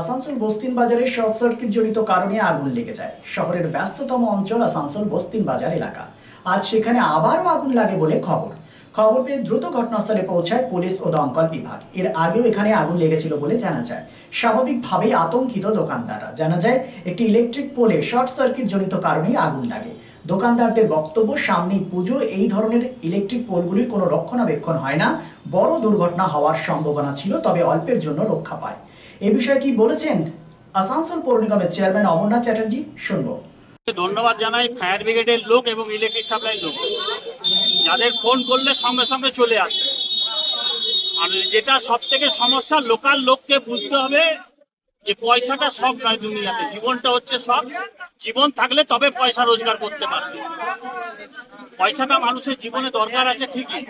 আসানসোল বস্তিন বাজারে short circuit জনিত কারণে আগুন লেগে যায়। শহরের ব্যস্ততম অঞ্চল আসানসোল বস্তিন বাজার এলাকা। আজ সেখানে আবারও আগুন লাগে বলে খবর পেয়ে দ্রুত ঘটনাস্থলে পৌঁছায় পুলিশ ও দমকল বিভাগ। এর আগেও এখানে আগুন লেগেছিল বলে জানা যায়। স্বাভাবিকভাবেই আতঙ্কিত দোকানদাররা। জানা যায় একটি ইলেকট্রিক পোলে শর্ট সার্কিট জনিত কারণেই আগুন লাগে। দোকানদারদের বক্তব্য, সামনেই পুজো, এই ধরনের ইলেকট্রিক পোলগুলির কোনো রক্ষণাবেক্ষণ হয় না, বড় দুর্ঘটনা হওয়ার সম্ভাবনা ছিল, তবে অল্পের জন্য রক্ষা পায়। এ বিষয়ে কি বলেছেন আসানসোল পৌর নিগমের চেয়ারম্যান অমরনাথ চ্যাটার্জি, শুনবো। ধন্যবাদ জানাই ফায়ার ব্রিগেডের লোক এবং ইলেকট্রিক সাপ্লাই লোক, যাদের ফোন করলে সঙ্গে সঙ্গে চলে আসে। আর যেটা সব থেকে সমস্যা, লোকাল লোককে বুঝতে হবে যে পয়সাটা সব নয় দুনিয়াতে, জীবনটা হচ্ছে সব। জীবন থাকলে তবে পয়সা রোজগার করতে পারবে। পয়সাটা মানুষের জীবনে দরকার আছে ঠিকই,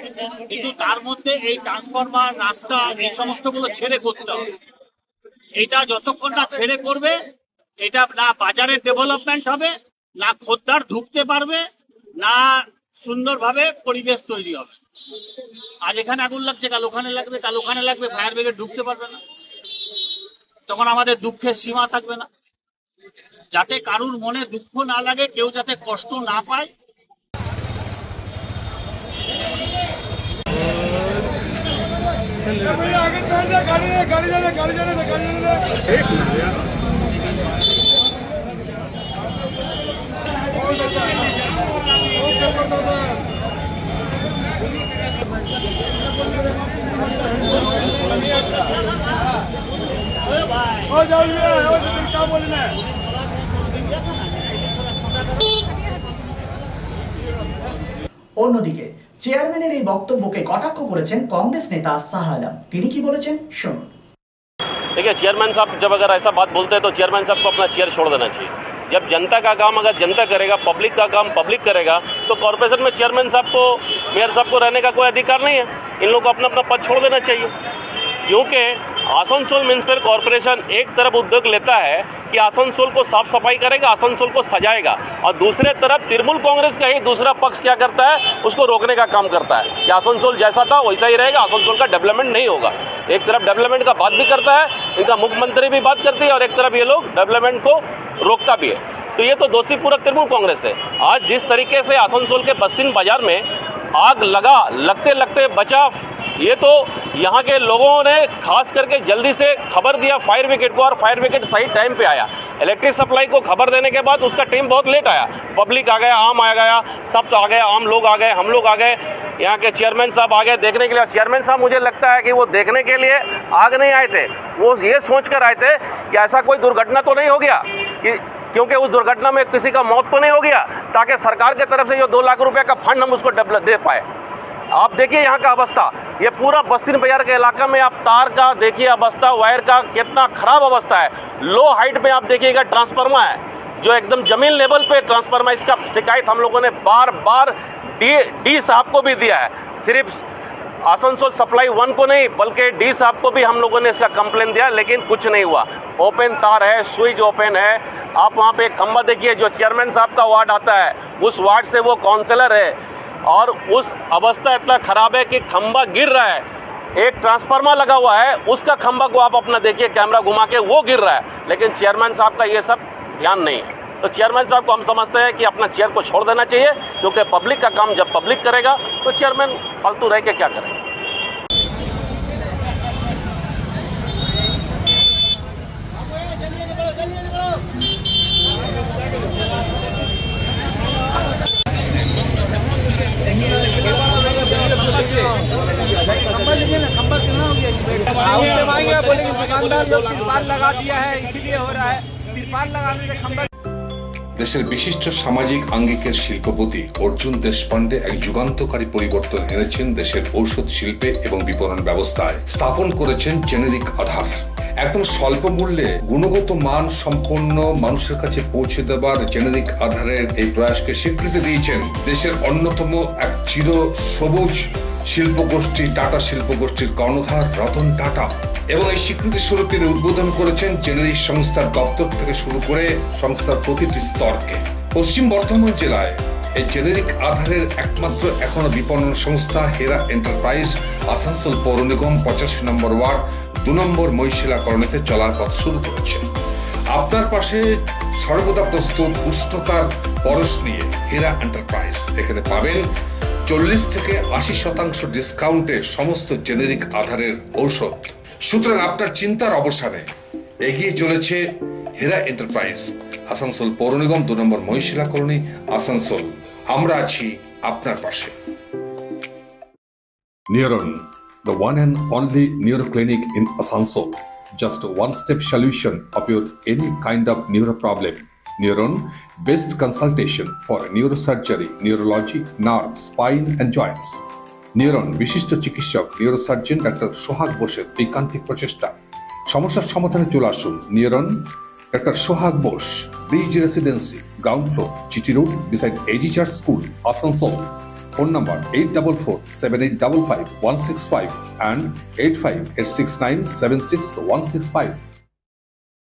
কিন্তু তার মধ্যে এই ট্রান্সফরমার, রাস্তা, এই সমস্তগুলো ছেড়ে করতে হবে। এটা যতক্ষণ না ছেড়ে করবে, এটা না বাজারের ডেভেলপমেন্ট হবে, না খদ্দার ঢুকতে পারবে, না সুন্দরভাবে পরিবেশ তৈরি হবে। আজ এখানে আগুন লাগছে, কাল ওখানে লাগবে, কাল ওখানে লাগবে, ফায়ার ব্রিগেড ঢুকতে পারবে না। তখন আমাদের দুঃখের সীমা থাকবে না। যাতে কারুর মনে দুঃখ না লাগে, কেউ যাতে কষ্ট না পায়। অন্যদিকে চেয়ারম্যানের এই বক্তব্যকে কটাক্ষ করেছেন কংগ্রেস নেতা শাহ আলম। তিনি কি বলেছেন, শুনুন। देखिए, चेयरमैन साहब जब अगर ऐसा बात बोलते हैं तो चेयरमैन साहब को अपना चेयर छोड़ देना चाहिए। जब जनता का काम अगर जनता करेगा, पब्लिक का काम पब्लिक करेगा, तो कॉर्पोरेशन में चेयरमैन साहब को, मेयर साहब को रहने का कोई अधिकार नहीं है। इन लोगों को अपना अपना पद छोड़ देना चाहिए। क्योंकि आसनसोल म्युनिसिपल कॉर्पोरेशन एक तरफ उद्योग लेता है कि आसनसोल को साफ सफाई करेगा, आसनसोल को सजाएगा, और दूसरे तरफ तृणमूल कांग्रेस का ही दूसरा पक्ष क्या करता है, उसको रोकने का काम करता है कि आसनसोल जैसा था वैसा ही रहेगा, आसनसोल का डेवलपमेंट नहीं होगा। एक तरफ डेवलपमेंट का बात भी करता है, इनका मुख्यमंत्री भी बात करती है, और एक तरफ ये लोग डेवलपमेंट को रोकता भी है। तो ये तो दोषी पूरा तृणमूल कांग्रेस है। आज जिस तरीके से आसनसोल के बस्तीन बाजार में आग लगा, लगते लगते बचा, ये तो यहाँ के लोगों ने खास करके जल्दी से खबर दिया फायर ब्रिगेड को, और फायर ब्रिगेड सही टाइम पे आया। इलेक्ट्रिक सप्लाई को खबर देने के बाद उसका टीम बहुत लेट आया। पब्लिक आ गया, आम आ गया, सब आ गए, आम लोग आ गए, हम लोग आ गए, यहाँ के चेयरमैन साहब आ गए देखने के लिए। चेयरमैन साहब मुझे लगता है कि वो देखने के लिए आग नहीं आए थे, वो ये सोच कर आए थे कि ऐसा कोई दुर्घटना तो नहीं हो गया, क्योंकि उस दुर्घटना में किसी का मौत तो नहीं हो गया, ताकि सरकार की तरफ से जो 2 लाख रुपए का फंड हम उसको दे पाए। आप देखिए यहाँ का अवस्था, ये पूरा बस्तीन बाजार के इलाका में आप तार का देखिए अवस्था, वायर का कितना खराब अवस्था है। लो हाइट में आप देखिएगा ट्रांसफार्मर है जो एकदम जमीन लेवल पे ट्रांसफार्मर। इसका शिकायत हम लोगों ने बार बार डी साहब को भी दिया है, सिर्फ आसनसोल सप्लाई 1 को नहीं बल्कि डी साहब को भी हम लोगों ने इसका कंप्लेन दिया, लेकिन कुछ नहीं हुआ। ओपन तार है, स्विच ओपन है। आप वहाँ पे एक खंबा देखिए, जो चेयरमैन साहब का वार्ड आता है, उस वार्ड से वो काउंसलर है, और उस अवस्था इतना खराब है कि खंबा गिर रहा है। एक ट्रांसफार्मर लगा हुआ है, उसका खंबा को आप अपना देखिए कैमरा घुमा के, वो गिर रहा है, लेकिन चेयरमैन साहब का ये सब ध्यान नहीं है। तो चेयरमैन साहब को हम समझते हैं कि अपना चेयर को छोड़ देना चाहिए, क्योंकि पब्लिक का काम जब पब्लिक करेगा तो चेयरमैन फालतू रह के क्या करेगा। बोलेंगे दुकानदार लोग तिरपाल लगा दिया है, इसीलिए हो रहा है। तिरपाल लगाने से खंबा। দেশের বিশিষ্ট সামাজিক আঙ্গিকের শিল্পপতি অর্জুন দেশপান্ডে এক যুগান্তকারী পরিবর্তন এনেছেন দেশের ঔষধ শিল্পে এবং বিপণন ব্যবস্থায়। স্থাপন করেছেন জেনেরিক আধার। একদম স্বল্প মূল্যে গুণগত মান সম্পন্ন মানুষের কাছে পৌঁছে দেবার জেনেরিক আধারের এই প্রয়াসকে স্বীকৃতি দিয়েছেন দেশের অন্যতম এক চির সবুজ শিল্পগোষ্ঠী, টাটা শিল্পগোষ্ঠীর কর্ণধার রতন টাটা। এবং এই স্বীকৃতি স্বরূপ তিনি উদ্বোধন করেছেন জেনেরিক সংস্থার দপ্তর থেকে শুরু করে সংস্থার প্রতিটি স্তরকে। পশ্চিম বর্ধমান জেলায় এই জেনেরিক আধারের একমাত্র এখনো বিপণন সংস্থা হেরা এন্টারপ্রাইজ, আসানসোল পৌর নিগম 85 নম্বর ওয়ার্ড 2 নম্বর মহিশিলা কলোনিতে চলার পথ শুরু করেছে। আপনার পাশে সর্বদা প্রস্তুত উষ্ণতার পরশ নিয়ে হেরা এন্টারপ্রাইজ। এখানে পাবেন 40 থেকে 80% ডিসকাউন্টে সমস্ত জেনেরিক আধারের ঔষধ। সুতরাং আপনার চিন্তার অবসানে এগিয়ে চলেছে হেরা এন্টারপ্রাইজ, আসানসোল পৌর নিগম 2 নম্বর মহিশিলা কলোনি, আসানসোল। আমরা আছি আপনার পাশে। Neuron, the one and only neuro clinic in Asansol. Just a one-step solution of your any kind of neuro problem. Neuron, best consultation for neurosurgery, neurology, nerve, spine and joints. Neuron, বিশিষ্ট চিকিৎসক neurosurgeon doctor সোহাগ বোসের ঐকান্তিক প্রচেষ্টা। সমস্যার সমাধানে চলে আসুন neuron, doctor Sohag Bose, bridge residency, ground floor, GT road, beside AG church school, Asansol. Phone number 8447855165 and 8586976165.